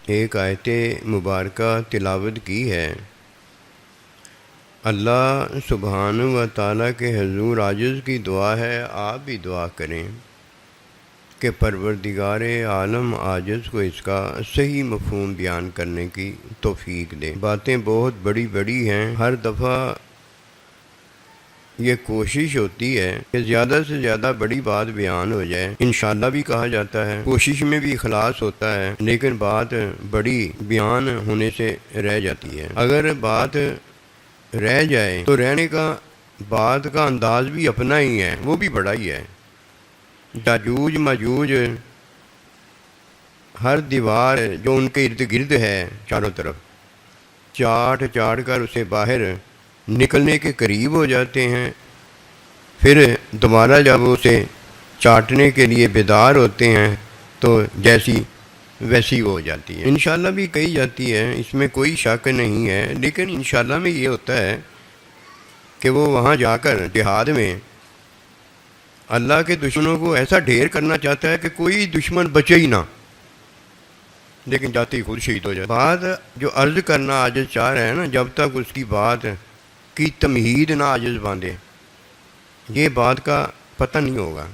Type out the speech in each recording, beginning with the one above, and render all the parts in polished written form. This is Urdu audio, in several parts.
ایک آیت مبارکہ تلاوت کی ہے۔ اللہ سبحانہ و تعالیٰ کے حضور عاجز کی دعا ہے، آپ بھی دعا کریں کہ پروردگار عالم عاجز کو اس کا صحیح مفہوم بیان کرنے کی توفیق دے۔ باتیں بہت بڑی بڑی ہیں، ہر دفعہ یہ کوشش ہوتی ہے کہ زیادہ سے زیادہ بڑی بات بیان ہو جائے۔ انشاءاللہ بھی کہا جاتا ہے، کوشش میں بھی اخلاص ہوتا ہے، لیکن بات بڑی بیان ہونے سے رہ جاتی ہے۔ اگر بات رہ جائے تو رہنے کا بات کا انداز بھی اپنا ہی ہے، وہ بھی بڑا ہی ہے۔ یاجوج ماجوج ہر دیوار جو ان کے ارد گرد ہے چاروں طرف چاٹ کر اسے باہر نکلنے کے قریب ہو جاتے ہیں، پھر دوبارہ جب اسے چاٹنے کے لیے بیدار ہوتے ہیں تو جیسی ویسی ہو جاتی ہے۔ انشاءاللہ بھی کہی جاتی ہے، اس میں کوئی شک نہیں ہے، لیکن انشاءاللہ میں یہ ہوتا ہے کہ وہ وہاں جا کر جہاد میں اللہ کے دشمنوں کو ایسا ڈھیر کرنا چاہتا ہے کہ کوئی دشمن بچے ہی نہ، لیکن جاتے ہی خود شہید ہو جائے۔ بات جو عرض کرنا عاجز چاہ رہے ہیں نا، جب تک اس کی بات کی تمہید نہ عاجز باندھے، یہ بات کا پتہ نہیں ہوگا۔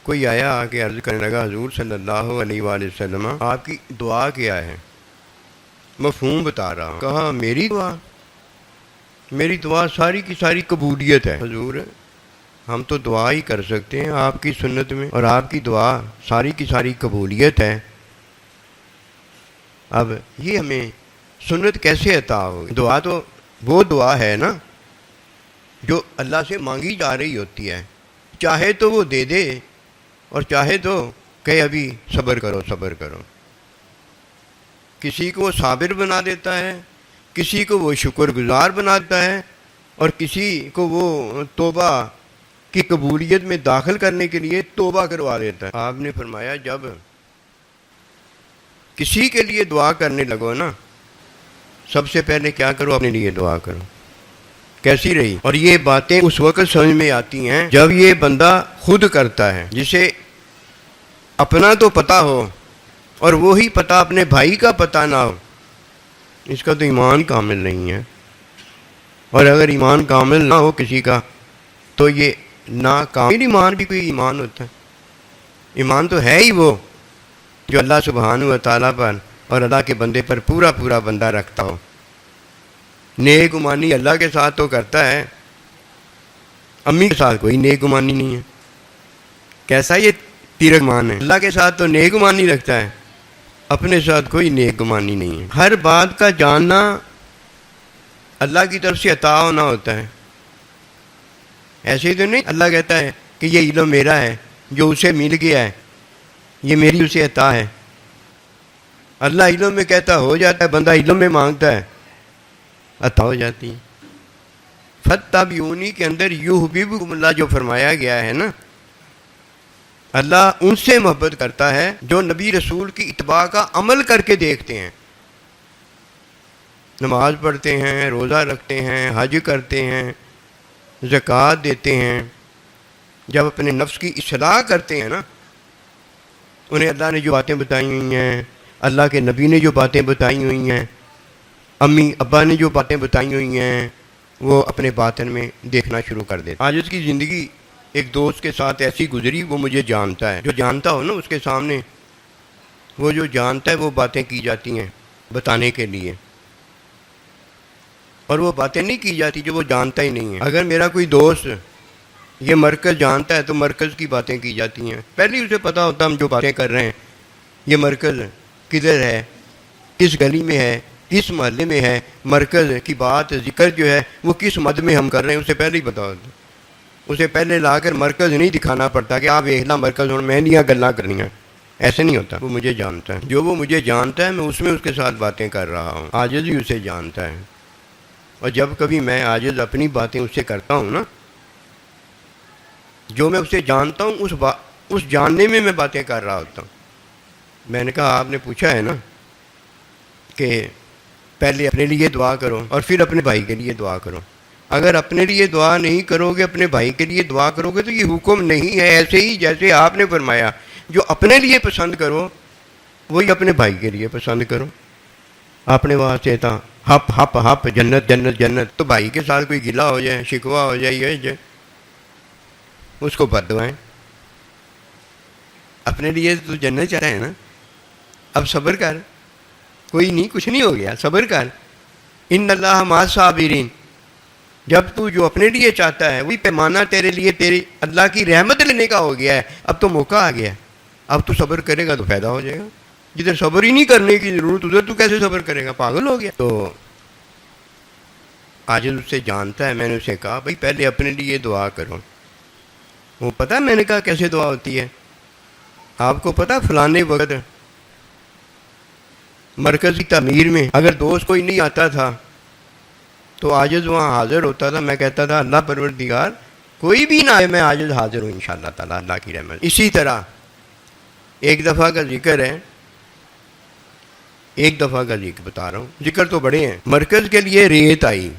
کوئی آیا آ کے عرض کرنے لگا، حضور صلی اللہ علیہ وآلہ وسلم آپ کی دعا کیا ہے؟ مفہوم بتا رہا ہوں۔ کہا میری دعا ساری کی ساری قبولیت ہے۔ حضور ہم تو دعا ہی کر سکتے ہیں آپ کی سنت میں، اور آپ کی دعا ساری کی ساری قبولیت ہے، اب یہ ہمیں سنت کیسے عطا ہوگی؟ دعا تو وہ دعا ہے نا جو اللہ سے مانگی جا رہی ہوتی ہے، چاہے تو وہ دے دے اور چاہے تو کہ ابھی صبر کرو۔ کسی کو وہ صابر بنا دیتا ہے، کسی کو وہ شکر گزار بنا دیتا ہے، اور کسی کو وہ توبہ کی قبولیت میں داخل کرنے کے لیے توبہ کروا دیتا ہے۔ آپ نے فرمایا جب کسی کے لیے دعا کرنے لگو نا، سب سے پہلے کیا کرو؟ اپنے لیے دعا کرو۔ کیسی رہی؟ اور یہ باتیں اس وقت سمجھ میں آتی ہیں جب یہ بندہ خود کرتا ہے، جسے اپنا تو پتہ ہو اور وہی پتہ اپنے بھائی کا پتہ نہ ہو، اس کا تو ایمان کامل نہیں ہے۔ اور اگر ایمان کامل نہ ہو کسی کا تو یہ ناکامل ایمان بھی کوئی ایمان ہوتا ہے؟ ایمان تو ہے ہی وہ جو اللہ سبحانہ و تعالیٰ پر اور اللہ کے بندے پر پورا بندہ رکھتا ہو۔ نیک گمانی اللہ کے ساتھ تو کرتا ہے، امی کے ساتھ کوئی نیک گمانی نہیں ہے۔ کیسا یہ تیرک مان ہے؟ اللہ کے ساتھ تو نیک گمانی رکھتا ہے، اپنے ساتھ کوئی نیک گمانی نہیں ہے۔ ہر بات کا جاننا اللہ کی طرف سے عطا ہونا ہوتا ہے، ایسے ہی تو نہیں اللہ کہتا ہے کہ یہ علم میرا ہے، جو اسے مل گیا ہے یہ میری اسے عطا ہے۔ اللہ علم میں کہتا ہو جاتا ہے، بندہ علم میں مانگتا ہے، عطا ہو جاتی ہے۔ فَاتَّبِعُونِی کے اندر یُحْبِبْکُمُ اللہ جو فرمایا گیا ہے نا، اللہ ان سے محبت کرتا ہے جو نبی رسول کی اتباع کا عمل کر کے دیکھتے ہیں، نماز پڑھتے ہیں، روزہ رکھتے ہیں، حج کرتے ہیں، زکوٰۃ دیتے ہیں، جب اپنے نفس کی اصلاح کرتے ہیں نا، انہیں اللہ نے جو باتیں بتائی ہوئی ہیں، اللہ کے نبی نے جو باتیں بتائی ہوئی ہیں، امی ابا نے جو باتیں بتائی ہوئی ہیں، وہ اپنے باطن میں دیکھنا شروع کر دیتے۔ آج اس کی زندگی ایک دوست کے ساتھ ایسی گزری، وہ مجھے جانتا ہے، جو جانتا ہو نا اس کے سامنے وہ جو جانتا ہے وہ باتیں کی جاتی ہیں بتانے کے لیے، اور وہ باتیں نہیں کی جاتی جو وہ جانتا ہی نہیں ہے۔ اگر میرا کوئی دوست یہ مرکز جانتا ہے تو مرکز کی باتیں کی جاتی ہیں، پہلے ہی اسے پتہ ہوتا ہم جو باتیں کر رہے ہیں یہ مرکز کدھر ہے، کس گلی میں ہے، کس محلے میں ہے، مرکز کی بات ذکر جو ہے وہ کس مد میں ہم کر رہے ہیں اسے پہلے ہی پتہ ہوتا ہے۔ اسے پہلے لا کر مرکز نہیں دکھانا پڑتا کہ آپ ایک لا مرکز اور میں نہیں گلاں کرنی ہیں، ایسے نہیں ہوتا۔ وہ مجھے جانتا ہے، جو وہ مجھے جانتا ہے میں اس میں اس کے ساتھ باتیں کر رہا ہوں۔ عاجز بھی اسے جانتا ہے، اور جب کبھی میں عاجز اپنی باتیں اس سے کرتا ہوں نا، جو میں اسے جانتا ہوں اس جاننے میں باتیں کر رہا ہوتا ہوں۔ میں نے کہا آپ نے پوچھا ہے نا کہ پہلے اپنے لیے دعا کرو اور پھر اپنے بھائی کے لیے دعا کرو۔ اگر اپنے لیے دعا نہیں کرو گے، اپنے بھائی کے لیے دعا کرو گے تو یہ حکم نہیں ہے، ایسے ہی جیسے آپ نے فرمایا جو اپنے لیے پسند کرو وہی اپنے بھائی کے لیے پسند کرو. اپنے واسطے تھا ہپ ہپ ہپ جنت جنت جنت، تو بھائی کے ساتھ کوئی گلہ ہو جائے، شکوہ ہو جائے، یہ جائے، اس کو بد دعائیں. اپنے لیے تو جنت چاہ رہا ہے نا. اب صبر کر، کوئی نہیں، کچھ نہیں ہو گیا، صبر کر. ان اللہ مع الصابرین. جب تو جو اپنے لیے چاہتا ہے وہی پیمانہ تیرے لیے تیری اللہ کی رحمت لینے کا ہو گیا ہے. اب تو موقع آ گیا ہے، اب تو صبر کرے گا تو فائدہ ہو جائے گا. جدھر صبر ہی نہیں کرنے کی ضرورت ادھر تو کیسے صبر کرے گا؟ پاگل ہو گیا. تو عاجز اس سے جانتا ہے. میں نے اسے کہا بھائی پہلے اپنے لیے دعا کرو. وہ پتہ ہے میں نے کہا کیسے دعا ہوتی ہے؟ آپ کو پتہ فلانے وقت مرکزی تعمیر میں اگر دوست کوئی نہیں آتا تھا تو عاجز وہاں حاضر ہوتا تھا. میں کہتا تھا اللہ پروردگار کوئی بھی نہ آئے، میں عاجز حاضر ہوں انشاءاللہ تعالیٰ، اللہ کی رحمت. اسی طرح ایک دفعہ کا ذکر ہے، ایک دفعہ کا ذکر بتا رہا ہوں، ذکر تو بڑے ہیں. مرکز کے لیے ریت آئی،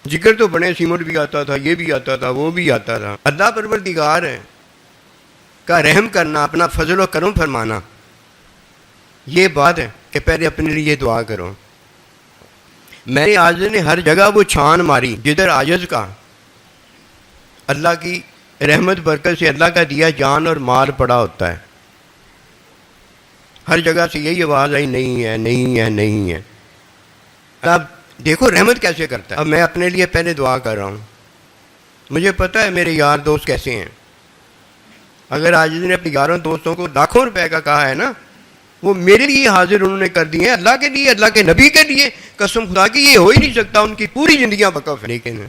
ذکر تو بڑے، سیمنٹ بھی آتا تھا، یہ بھی آتا تھا، وہ بھی آتا تھا. اللہ پروردگار ہے کا رحم کرنا، اپنا فضل و کرم فرمانا، یہ بات ہے کہ پہلے اپنے لیے دعا کرو. میرے عاجز نے ہر جگہ وہ چھان ماری جدھر عاجز کا اللہ کی رحمت برکت سے اللہ کا دیا جان اور مال پڑا ہوتا ہے. ہر جگہ سے یہی آواز آئی نہیں ہے نہیں ہے نہیں ہے. اب دیکھو رحمت کیسے کرتا ہے. اب میں اپنے لیے پہلے دعا کر رہا ہوں. مجھے پتہ ہے میرے یار دوست کیسے ہیں. اگر عاجز نے اپنے یاروں دوستوں کو لاکھوں روپے کا کہا ہے نا، وہ میرے لیے حاضر انہوں نے کر دیے ہیں، اللہ کے لیے، اللہ کے نبی کے لیے. قسم خدا کی یہ ہو ہی نہیں سکتا، ان کی پوری زندگیاں وقف ہے. لیکن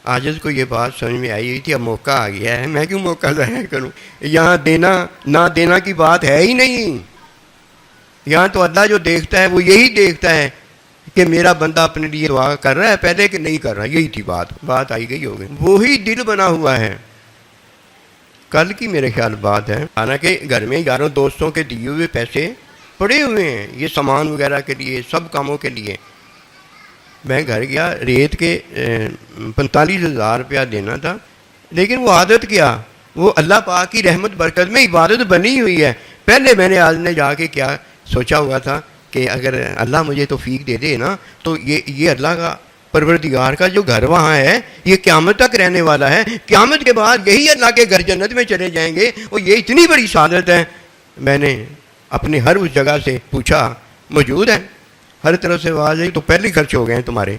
عاجز کو یہ بات سمجھ میں آئی ہوئی تھی اب موقع آ گیا ہے، میں کیوں موقع ضائع کروں. یہاں دینا نہ دینا کی بات ہے ہی نہیں. یہاں تو اللہ جو دیکھتا ہے وہ یہی دیکھتا ہے کہ میرا بندہ اپنے لیے دعا کر رہا ہے پہلے کہ نہیں کر رہا. یہی تھی بات آئی گئی ہو گئی. وہی دل بنا ہوا ہے. کل کی میرے خیال بات ہے، حالانکہ گھر میں یاروں دوستوں کے دیے ہوئے پیسے پڑے ہوئے ہیں یہ سامان وغیرہ کے لیے، سب کاموں کے لیے. میں گھر گیا، ریت کے 45,000 روپیہ دینا تھا، لیکن وہ عادت کیا، وہ اللہ پاک کی رحمت برکت میں عبادت بنی ہوئی ہے. پہلے میں نے آج نے جا کے کیا سوچا ہوا تھا کہ اگر اللہ مجھے توفیق دے دے نا تو یہ اللہ کا پروردگار کا جو گھر وہاں ہے یہ قیامت تک رہنے والا ہے. قیامت کے بعد یہی اللہ کے گھر جنت میں چلے جائیں گے. اور یہ اتنی بڑی سعادت ہے. میں نے اپنی ہر اس جگہ سے پوچھا موجود ہے، ہر طرف سے آواز آئی تو پہلے خرچ ہو گئے ہیں تمہارے.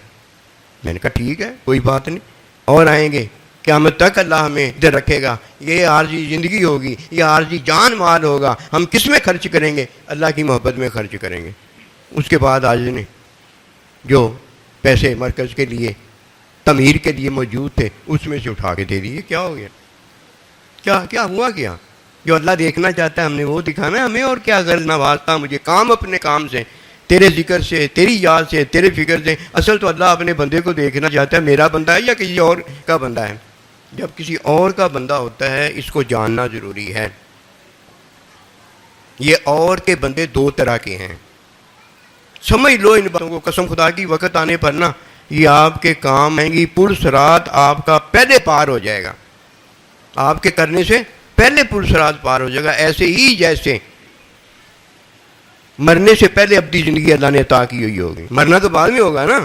میں نے کہا ٹھیک ہے کوئی بات نہیں، اور آئیں گے. قیامت تک اللہ ہمیں ادھر رکھے گا. یہ عارضی زندگی ہوگی، یہ عارضی جان مال ہوگا، ہم کس میں خرچ کریں گے؟ اللہ کی محبت میں خرچ کریں گے. اس کے بعد آج نے جو پیسے مرکز کے لیے تعمیر کے لیے موجود تھے اس میں سے اٹھا کے دے دیے. کیا ہو گیا؟ کیا ہوا؟ کیا جو اللہ دیکھنا چاہتا ہے ہم نے وہ دکھانا ہے ہمیں. اور کیا غرض نوازتا مجھے کام اپنے کام سے، تیرے ذکر سے، تیری یاد سے، تیرے فکر سے. اصل تو اللہ اپنے بندے کو دیکھنا چاہتا ہے میرا بندہ ہے یا کسی اور کا بندہ ہے. جب کسی اور کا بندہ ہوتا ہے اس کو جاننا ضروری ہے. یہ اور کے بندے دو طرح کے ہیں، سمجھ لو ان باتوں کو. قسم خدا کی وقت آنے پر نا یہ آپ کے کام آئیں گی. پرسرات آپ کا پہلے پار ہو جائے گا، آپ کے کرنے سے پہلے پرسرات پار ہو جائے گا. ایسے ہی جیسے مرنے سے پہلے ابدی زندگی اللہ نے عطا کی ہوئی ہوگی. مرنا تو بعد میں ہوگا نا.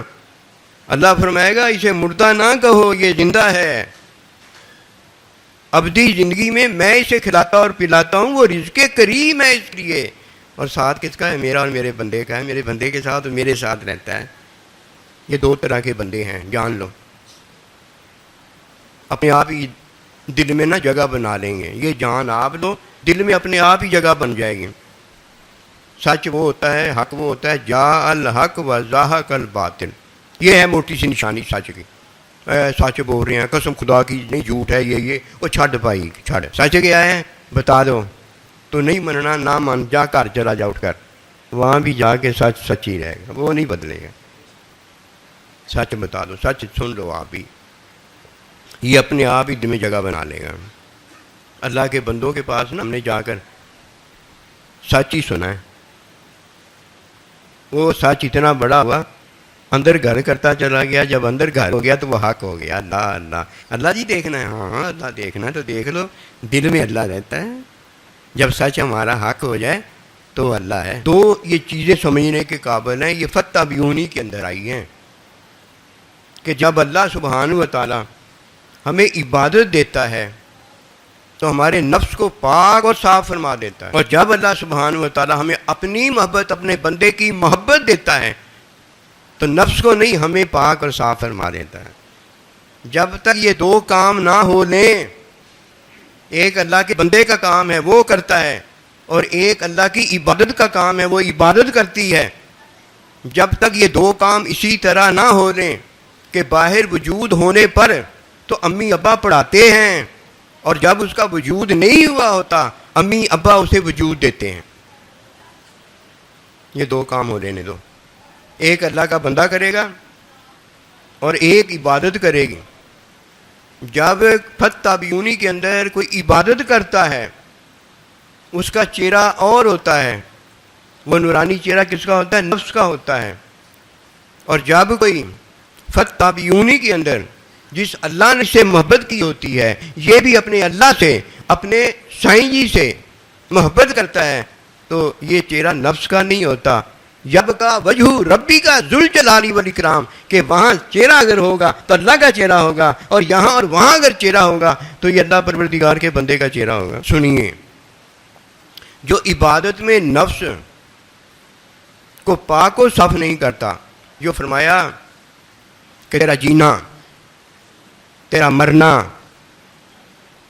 اللہ فرمائے گا اسے مردہ نہ کہو یہ زندہ ہے. ابدی زندگی میں اسے کھلاتا اور پلاتا ہوں، وہ رزق کریم ہے اس لیے. اور ساتھ کس کا ہے؟ میرا اور میرے بندے کا ہے. میرے بندے کے ساتھ اور میرے ساتھ رہتا ہے. یہ دو طرح کے بندے ہیں، جان لو. اپنے آپ ہی دل میں نہ جگہ بنا لیں گے. یہ جان آپ لو، دل میں اپنے آپ ہی جگہ بن جائے گی. سچ وہ ہوتا ہے، حق وہ ہوتا ہے، جا الحق و زاہق الباطل. یہ ہے موٹی سی نشانی سچ کی. سچ بول رہے ہیں، قسم خدا کی نہیں جھوٹ ہے یہ وہ چھڈ پائی چھڈ. سچ کیا ہے بتا دو. تو نہیں مننا نہ من، جا گھر چلا جا اٹھ کر، وہاں بھی جا کے سچ سچی رہے گا، وہ نہیں بدلے گا. سچ بتا دو، سچ سن لو آپ ہی. یہ اپنے آپ ہی دل میں جگہ بنا لے گا. اللہ کے بندوں کے پاس نا ہم نے جا کر سچ ہی سنا ہے. وہ سچ اتنا بڑا ہوا اندر گھر کرتا چلا گیا. جب اندر گھر ہو گیا تو وہ حق ہو گیا. اللہ اللہ اللہ جی دیکھنا ہے. ہاں اللہ دیکھنا ہے تو دیکھ لو. دل میں اللہ رہتا ہے. جب سچ ہمارا حق ہو جائے تو اللہ ہے. تو یہ چیزیں سمجھنے کے قابل ہیں. یہ فتح بیونی کے اندر آئی ہیں کہ جب اللہ سبحانہ و تعالی ہمیں عبادت دیتا ہے تو ہمارے نفس کو پاک اور صاف فرما دیتا ہے. اور جب اللہ سبحانہ و تعالی ہمیں اپنی محبت، اپنے بندے کی محبت دیتا ہے تو نفس کو نہیں، ہمیں پاک اور صاف فرما دیتا ہے. جب تک یہ دو کام نہ ہو لیں، ایک اللہ کے بندے کا کام ہے وہ کرتا ہے، اور ایک اللہ کی عبادت کا کام ہے وہ عبادت کرتی ہے، جب تک یہ دو کام اسی طرح نہ ہو لیں کہ باہر وجود ہونے پر تو امی ابا پڑھاتے ہیں، اور جب اس کا وجود نہیں ہوا ہوتا امی ابا اسے وجود دیتے ہیں. یہ دو کام ہو لینے دو. ایک اللہ کا بندہ کرے گا اور ایک عبادت کرے گی. جب فتح بیونی کے اندر کوئی عبادت کرتا ہے اس کا چہرہ اور ہوتا ہے، وہ نورانی چہرہ کس کا ہوتا ہے؟ نفس کا ہوتا ہے. اور جب کوئی فتح بیونی کے اندر جس اللہ نے سے محبت کی ہوتی ہے، یہ بھی اپنے اللہ سے، اپنے سائیں جی سے محبت کرتا ہے، تو یہ چہرہ نفس کا نہیں ہوتا. یب کا وجہ ربی کا ذوالجلال والاکرام، کہ وہاں چہرہ اگر ہوگا تو اللہ کا چہرہ ہوگا، اور یہاں اور وہاں اگر چہرہ ہوگا تو یہ اللہ پروردگار کے بندے کا چہرہ ہوگا. سنیے، جو عبادت میں نفس کو پاک و صاف نہیں کرتا، جو فرمایا کہ تیرا جینا، تیرا مرنا،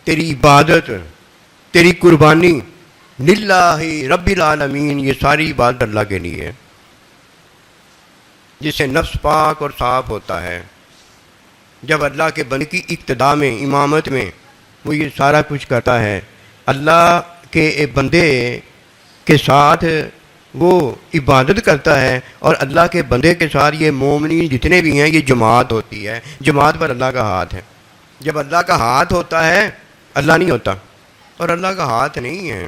تیری عبادت، تیری قربانی للہ رب العالمین، یہ ساری عبادت اللہ کے لیے ہے. جس سے نفس پاک اور صاف ہوتا ہے، جب اللہ کے بندے کی اقتداء میں، امامت میں وہ یہ سارا کچھ کرتا ہے، اللہ کے بندے کے ساتھ وہ عبادت کرتا ہے، اور اللہ کے بندے کے ساتھ یہ مومنین جتنے بھی ہیں یہ جماعت ہوتی ہے. جماعت پر اللہ کا ہاتھ ہے. جب اللہ کا ہاتھ ہوتا ہے اللہ نہیں ہوتا، اور اللہ کا ہاتھ نہیں ہے.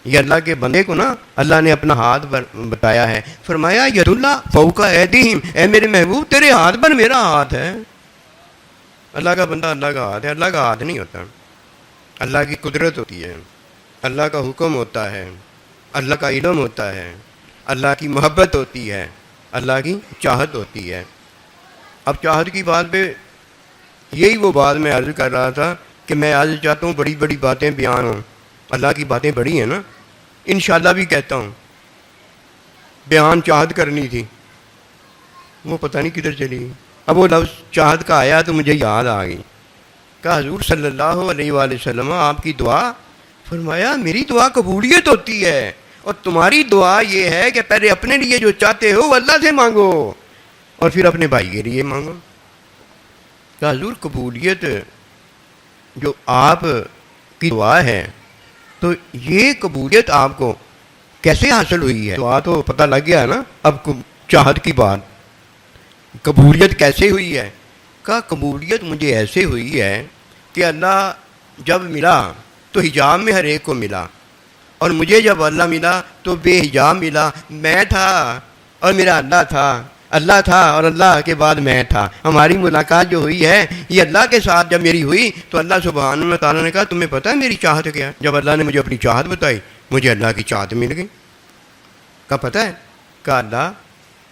یہ اللہ کے بندے کو نا اللہ نے اپنا ہاتھ بتایا ہے، فرمایا ید اللہ فوق ایدیہم، اے میرے محبوب تیرے ہاتھ پر میرا ہاتھ ہے. اللہ کا بندہ اللہ کا ہاتھ ہے، اللہ کا ہاتھ نہیں ہوتا. اللہ کی قدرت ہوتی ہے، اللہ کا حکم ہوتا ہے، اللہ کا علم ہوتا ہے، اللہ کی محبت ہوتی ہے، اللہ کی چاہت ہوتی ہے. اب چاہت کی بات پہ یہی وہ بات میں عرض کر رہا تھا کہ میں آج چاہتا ہوں بڑی بڑی باتیں بیان ہوں. اللہ کی باتیں بڑی ہیں نا، انشاءاللہ بھی کہتا ہوں. بیان چاہت کرنی تھی، وہ پتہ نہیں کدھر چلی. اب وہ لفظ چاہت کا آیا تو مجھے یاد آ گئی. کہا حضور صلی اللہ علیہ وآلہ وسلم آپ کی دعا، فرمایا میری دعا قبولیت ہوتی ہے، اور تمہاری دعا یہ ہے کہ پہلے اپنے لیے جو چاہتے ہو وہ اللہ سے مانگو اور پھر اپنے بھائی کے لیے مانگو. کہ حضور قبولیت جو آپ کی دعا ہے تو یہ قبولیت آپ کو کیسے حاصل ہوئی ہے؟ دعا تو پتہ لگ گیا ہے نا. اب چاہت کی بات، قبولیت کیسے ہوئی ہے؟ کہا قبولیت مجھے ایسے ہوئی ہے کہ اللہ جب ملا تو حجاب میں ہر ایک کو ملا، اور مجھے جب اللہ ملا تو بے حجاب ملا. میں تھا اور میرا اللہ تھا، اللہ تھا اور اللہ کے بعد میں تھا. ہماری ملاقات جو ہوئی ہے یہ اللہ کے ساتھ جب میری ہوئی تو اللہ سبحانہ و تعالیٰ نے کہا تمہیں پتہ ہے میری چاہت کیا ہے؟ جب اللہ نے مجھے اپنی چاہت بتائی مجھے اللہ کی چاہت مل گئی. کہا پتہ ہے؟ کہا اللہ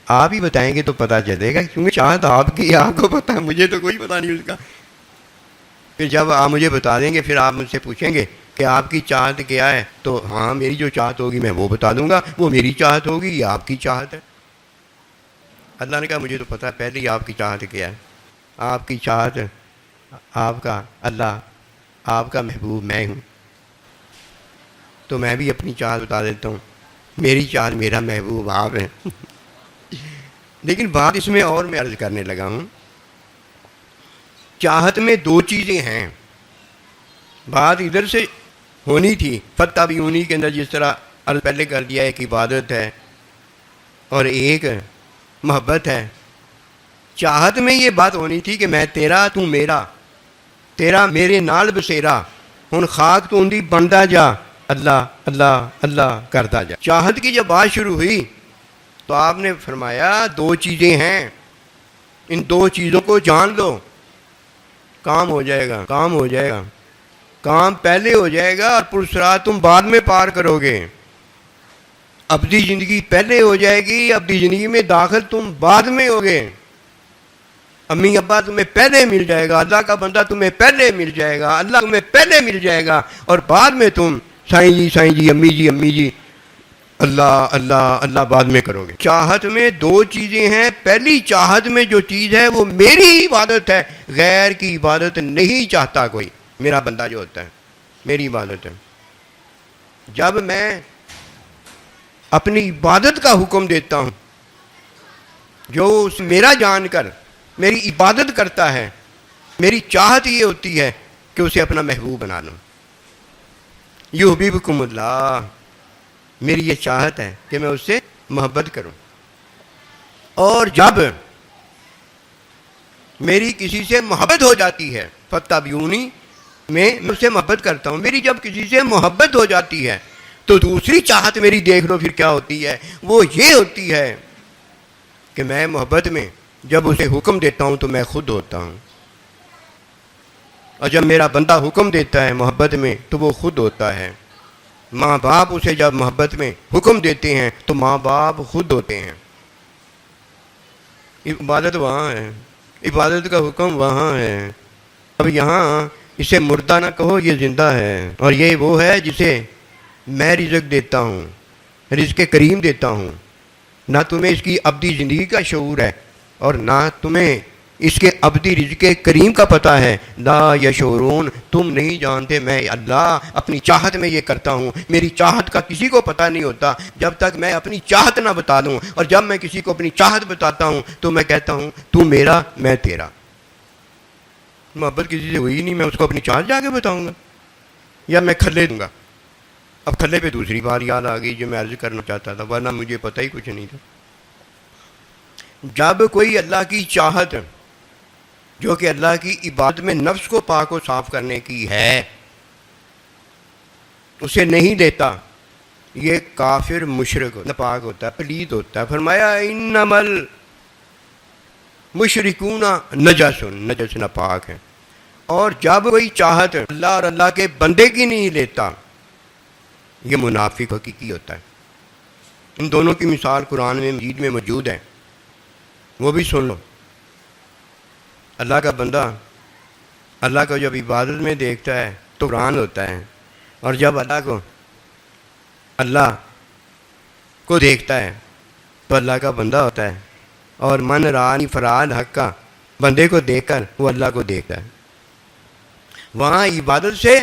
آپ ہی بتائیں گے تو پتہ چلے گا، کیونکہ چاہت آپ کی، آپ کو پتہ ہے، مجھے تو کوئی پتہ نہیں اس کا. پھر جب آپ مجھے بتا دیں گے پھر آپ مجھ سے پوچھیں گے کہ آپ کی چاہت کیا ہے، تو ہاں میری جو چاہت ہوگی میں وہ بتا دوں گا، وہ میری چاہت ہوگی یا آپ کی چاہت ہے. اللہ نے کہا مجھے تو پتہ ہے پہلے ہی آپ کی چاہت کیا ہے. آپ کی چاہت آپ کا اللہ، آپ کا محبوب میں ہوں. تو میں بھی اپنی چاہت بتا دیتا ہوں، میری چاہت میرا محبوب آپ ہیں. لیکن بات اس میں اور میں عرض کرنے لگا ہوں. چاہت میں دو چیزیں ہیں. بات ادھر سے ہونی تھی فتح بیونی کے اندر، جس طرح عرض پہلے کر دیا، ایک عبادت ہے اور ایک محبت ہے. چاہت میں یہ بات ہونی تھی کہ میں تیرا تو میرا، تیرا میرے نال بسیرا، ہن خاک تو اندی بنتا جا، اللہ اللہ اللہ کرتا جا. چاہت کی جب بات شروع ہوئی تو آپ نے فرمایا دو چیزیں ہیں، ان دو چیزوں کو جان لو، کام ہو جائے گا، کام ہو جائے گا. کام پہلے ہو جائے گا اور پرسرات تم بعد میں پار کرو گے. ابدی زندگی پہلے ہو جائے گی، ابدی زندگی میں داخل تم بعد میں ہوگے. امی ابا تمہیں پہلے مل جائے گا، اللہ کا بندہ تمہیں پہلے مل جائے گا، اللہ تمہیں پہلے مل جائے گا، اور بعد میں تم سائیں جی امی جی اللہ اللہ اللہ بعد میں کرو گے. چاہت میں دو چیزیں ہیں. پہلی چاہت میں جو چیز ہے وہ میری عبادت ہے، غیر کی عبادت نہیں چاہتا کوئی. میرا بندہ جو ہوتا ہے میری عبادت ہے. جب میں اپنی عبادت کا حکم دیتا ہوں، جو میرا جان کر میری عبادت کرتا ہے، میری چاہت یہ ہوتی ہے کہ اسے اپنا محبوب بنا لوں. یحببکم اللہ، میری یہ چاہت ہے کہ میں اس سے محبت کروں. اور جب میری کسی سے محبت ہو جاتی ہے، فاتبعونی، میں اس سے محبت کرتا ہوں. میری جب کسی سے محبت ہو جاتی ہے تو دوسری چاہت میری دیکھ لو پھر کیا ہوتی ہے. وہ یہ ہوتی ہے کہ میں محبت میں جب اسے حکم دیتا ہوں تو میں خود ہوتا ہوں، اور جب میرا بندہ حکم دیتا ہے محبت میں تو وہ خود ہوتا ہے. ماں باپ اسے جب محبت میں حکم دیتے ہیں تو ماں باپ خود ہوتے ہیں. عبادت وہاں ہے، عبادت کا حکم وہاں ہے. اب یہاں اسے مردہ نہ کہو، یہ زندہ ہے، اور یہ وہ ہے جسے میں رزق دیتا ہوں، رزق کریم دیتا ہوں. نہ تمہیں اس کی ابدی زندگی کا شعور ہے اور نہ تمہیں اس کے ابدی رزق کریم کا پتہ ہے. لا یشعرون، تم نہیں جانتے میں اللہ اپنی چاہت میں یہ کرتا ہوں. میری چاہت کا کسی کو پتہ نہیں ہوتا جب تک میں اپنی چاہت نہ بتا دوں، اور جب میں کسی کو اپنی چاہت بتاتا ہوں تو میں کہتا ہوں تو میرا میں تیرا. محبت کسی سے ہوئی نہیں، میں اس کو اپنی چاہت جا کے بتاؤں گا یا میں کھلے دوں گا. اب کھلے پہ دوسری بار یاد آ گئی جو میں عرض کرنا چاہتا تھا، ورنہ مجھے پتہ ہی کچھ نہیں تھا. جب کوئی اللہ کی چاہت جو کہ اللہ کی عبادت میں نفس کو پاک و صاف کرنے کی ہے اسے نہیں دیتا، یہ کافر مشرک ناپاک ہوتا ہے، پلید ہوتا ہے. فرمایا انما المشرکون نجس، نجس ناپاک ہے. اور جب کوئی چاہت اللہ اور اللہ کے بندے کی نہیں لیتا یہ منافق حقیقی ہوتا ہے. ان دونوں کی مثال قرآن میں مجید میں موجود ہے، وہ بھی سن لو. اللہ کا بندہ اللہ کو جب عبادت میں دیکھتا ہے تو قرآن ہوتا ہے، اور جب اللہ کو دیکھتا ہے تو اللہ کا بندہ ہوتا ہے. اور من رانی فراد حق کا بندے کو دیکھ کر وہ اللہ کو دیکھتا ہے. وہاں عبادت سے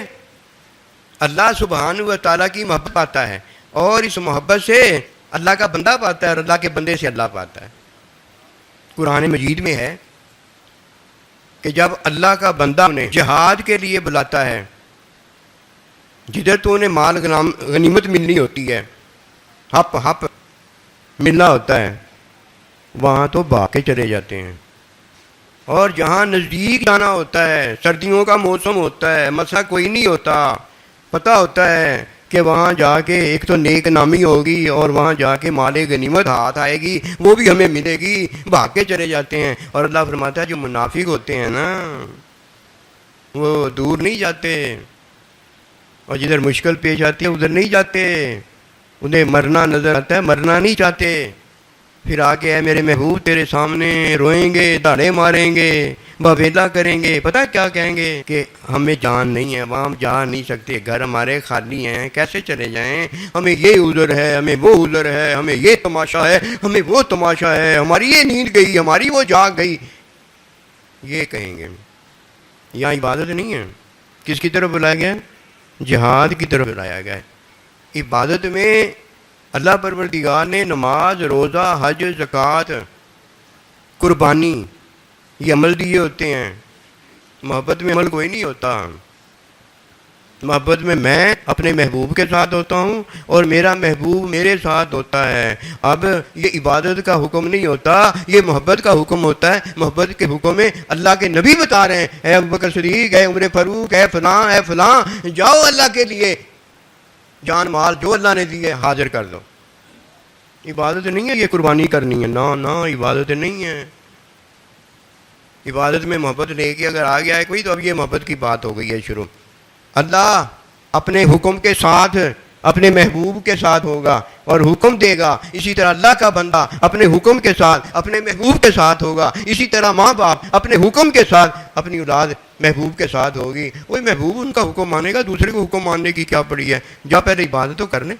اللہ سبحانہ و تعالیٰ کی محبت پاتا ہے، اور اس محبت سے اللہ کا بندہ پاتا ہے، اور اللہ کے بندے سے اللہ پاتا ہے. قرآن مجید میں ہے کہ جب اللہ کا بندہ انہیں جہاد کے لیے بلاتا ہے، جدھر تو انہیں مال غنیمت ملنی ہوتی ہے، ہپ ہپ ملنا ہوتا ہے، وہاں تو بھاگ کے چلے جاتے ہیں. اور جہاں نزدیک جانا ہوتا ہے، سردیوں کا موسم ہوتا ہے، مسئلہ کوئی نہیں ہوتا، پتہ ہوتا ہے کہ وہاں جا کے ایک تو نیک نامی ہوگی اور وہاں جا کے مال غنیمت ہاتھ آئے گی، وہ بھی ہمیں ملے گی، بھاگ کے چلے جاتے ہیں. اور اللہ فرماتا ہے جو منافق ہوتے ہیں نا وہ دور نہیں جاتے، اور جدھر مشکل پیش آتی ہے ادھر نہیں جاتے. انہیں مرنا نظر آتا ہے، مرنا نہیں چاہتے. پھر آ کے اے میرے محبوب تیرے سامنے روئیں گے، دھاڑے ماریں گے، بویلا کریں گے. پتہ کیا کہیں گے کہ ہمیں جان نہیں ہے، وہاں ہم جا نہیں سکتے، گھر ہمارے خالی ہیں، کیسے چلے جائیں، ہمیں یہ عذر ہے، ہمیں وہ عذر ہے، ہمیں یہ تماشا ہے، ہمیں وہ تماشا ہے، ہماری یہ نیند گئی، ہماری وہ جاگ گئی. یہ کہیں گے. یہاں عبادت نہیں ہے. کس کی طرف بلایا گیا ہے؟ جہاد کی طرف بلایا گیا ہے. عبادت میں اللہ پروردگار نے نماز، روزہ، حج، زکوٰۃ، قربانی یہ عمل دیے ہوتے ہیں. محبت میں عمل کوئی نہیں ہوتا. محبت میں اپنے محبوب کے ساتھ ہوتا ہوں اور میرا محبوب میرے ساتھ ہوتا ہے. اب یہ عبادت کا حکم نہیں ہوتا، یہ محبت کا حکم ہوتا ہے. محبت کے حکم میں اللہ کے نبی بتا رہے ہیں اے ابوبکر صدیق، اے عمر فاروق، اے فلاں جاؤ اللہ کے لیے جان مال جو اللہ نے دیے حاضر کر دو. عبادت نہیں ہے یہ قربانی کرنی ہے، نہ عبادت نہیں ہے. عبادت میں محبت لے کے اگر آ گیا ہے کوئی تو اب یہ محبت کی بات ہو گئی ہے شروع. اللہ اپنے حکم کے ساتھ اپنے محبوب کے ساتھ ہوگا اور حکم دے گا، اسی طرح اللہ کا بندہ اپنے حکم کے ساتھ اپنے محبوب کے ساتھ ہوگا، اسی طرح ماں باپ اپنے حکم کے ساتھ اپنی اولاد محبوب کے ساتھ ہوگی۔ وہی محبوب ان کا حکم مانے گا، دوسرے کو حکم ماننے کی کیا پڑی ہے؟ جا پہلے عبادت تو کرنے،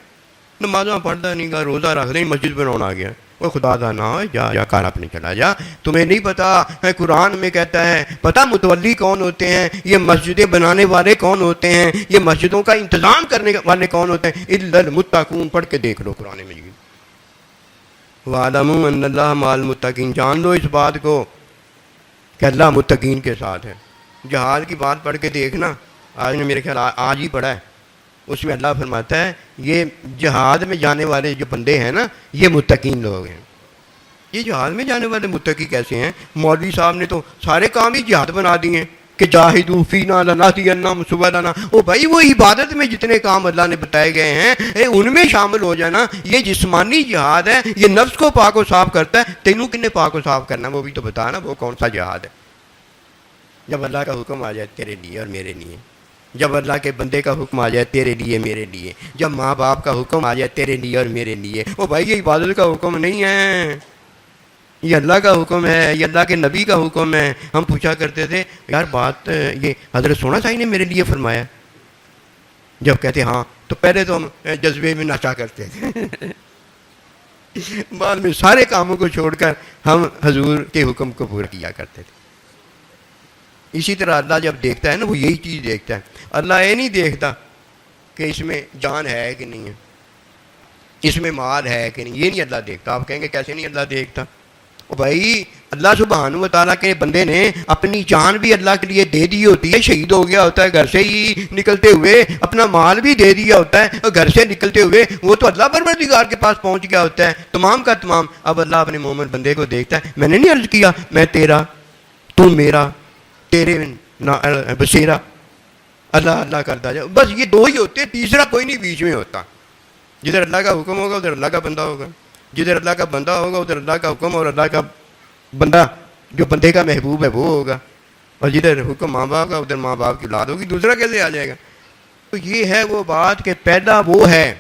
نمازاں پڑھتا نہیں گا، روزہ رکھ لیں، مسجد بنانا آ گیا، وہ خدا دا نہ ہو، جا کار اپنے چلا جا، تمہیں نہیں پتا ہے قرآن میں کہتا ہے، پتہ متولی کون ہوتے ہیں، یہ مسجدیں بنانے والے کون ہوتے ہیں، یہ مسجدوں کا انتظام کرنے والے کون ہوتے ہیں؟ الا المتقون، پڑھ کے دیکھ لو قرآن مجید۔ وَاعْلَمُوا أَنَّ اللَّهَ مَعَ الْمُتَّقِينَ، جان لو اس بات کو کہ اللہ متقین کے ساتھ ہے۔ جہاد کی بات پڑھ کے دیکھنا، آج نے میرے خیال آج ہی پڑھا ہے، اس میں اللہ فرماتا ہے یہ جہاد میں جانے والے جو بندے ہیں نا، یہ متقین لوگ ہیں۔ یہ جہاد میں جانے والے متقی کیسے ہیں؟ مولوی صاحب نے تو سارے کام ہی جہاد بنا دیے ہیں کہ جاہدوا فینا لنہدینہم سبلنا۔ او بھائی وہ عبادت میں جتنے کام اللہ نے بتائے گئے ہیں ان میں شامل ہو جانا۔ یہ جسمانی جہاد ہے، یہ نفس کو پاک و صاف کرتا ہے۔ تینوں کنے پاک و صاف کرنا وہ بھی تو بتا نا، وہ کون سا جہاد ہے؟ جب اللہ کا حکم آ جائے تیرے لیے اور میرے لیے، جب اللہ کے بندے کا حکم آ جائے تیرے لیے میرے لیے، جب ماں باپ کا حکم آ جائے تیرے لیے اور میرے لیے، وہ بھائی یہ عبادت کا حکم نہیں ہے، یہ اللہ کا حکم ہے، یہ اللہ کے نبی کا حکم ہے۔ ہم پوچھا کرتے تھے یار بات یہ حضرت سونا صاحب نے میرے لیے فرمایا، جب کہتے ہاں تو پہلے تو ہم جذبے میں ناچا کرتے تھے، بعد میں سارے کاموں کو چھوڑ کر ہم حضور کے حکم کو پورا کیا کرتے تھے۔ اسی طرح اللہ جب دیکھتا ہے نا، وہ یہی چیز دیکھتا ہے۔ اللہ یہ نہیں دیکھتا کہ اس میں جان ہے کہ نہیں ہے، اس میں مال ہے کہ نہیں، یہ نہیں اللہ دیکھتا۔ آپ کہیں گے کیسے نہیں اللہ دیکھتا؟ بھائی اللہ سبحانہ و تعالیٰ کے بندے نے اپنی جان بھی اللہ کے لیے دے دی ہوتی ہے، شہید ہو گیا ہوتا ہے گھر سے ہی نکلتے ہوئے، اپنا مال بھی دے دیا ہوتا ہے اور گھر سے نکلتے ہوئے وہ تو اللہ پروردگار کے پاس پہنچ گیا ہوتا ہے تمام کا تمام۔ اب اللہ اپنے مومن بندے کو دیکھتا ہے، میں نے نہیں عرض کیا میں تیرا، تو میرا، تیرے بسیرا، اللہ اللہ کرتا جائے، بس یہ دو ہی ہوتے ہیں، تیسرا کوئی نہیں بیچ میں ہوتا۔ جدھر اللہ کا حکم ہوگا ادھر اللہ کا بندہ ہوگا، جدھر اللہ کا بندہ ہوگا ادھر اللہ کا حکم اور اللہ کا بندہ جو بندے کا محبوب ہے وہ ہوگا، اور جدھر حکم ماں باپ کا ادھر ماں باپ کی اولاد ہوگی، دوسرا کیسے آ جائے گا؟ تو یہ ہے وہ بات کہ پہلا وہ ہے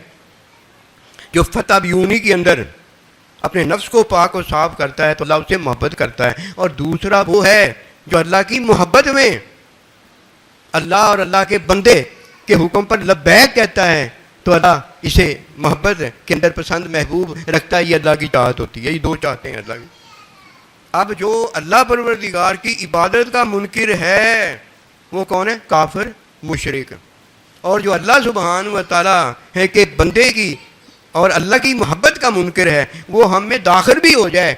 جو فتح بیونی کے اندر اپنے نفس کو پاک و صاف کرتا ہے تو اللہ اس سے محبت کرتا ہے، اور دوسرا وہ ہے جو اللہ کی محبت میں اللہ اور اللہ کے بندے کے حکم پر لبیک کہتا ہے تو اللہ اسے محبت کے اندر پسند محبوب رکھتا ہے۔ یہ اللہ کی چاہت ہوتی ہے، یہ دو چاہتے ہیں اللہ کی۔ اب جو اللہ پروردگار کی عبادت کا منکر ہے وہ کون ہے؟ کافر مشرک۔ اور جو اللہ سبحانہ و تعالیٰ ہے کہ بندے کی اور اللہ کی محبت کا منکر ہے وہ ہم میں داخل بھی ہو جائے،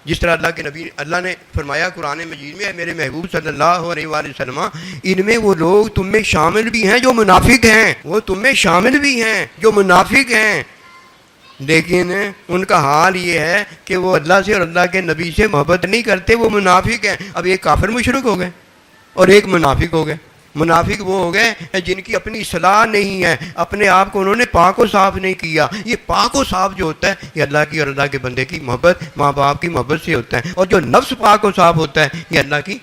جس طرح اللہ کے نبی اللہ نے فرمایا قرآن مجید میں، میرے محبوب صلی اللہ علیہ وآلہ وسلم ان میں وہ لوگ تم میں شامل بھی ہیں جو منافق ہیں، وہ تم میں شامل بھی ہیں جو منافق ہیں، لیکن ان کا حال یہ ہے کہ وہ اللہ سے اور اللہ کے نبی سے محبت نہیں کرتے، وہ منافق ہیں۔ اب ایک کافر مشرک ہو گئے اور ایک منافق ہو گئے۔ منافق وہ ہو گئے جن کی اپنی اصلاح نہیں ہے، اپنے آپ کو انہوں نے پاک و صاف نہیں کیا۔ یہ پاک و صاف جو ہوتا ہے یہ اللہ کی اور اللہ کے بندے کی محبت، ماں باپ کی محبت سے ہوتا ہے، اور جو نفس پاک و صاف ہوتا ہے یہ اللہ کی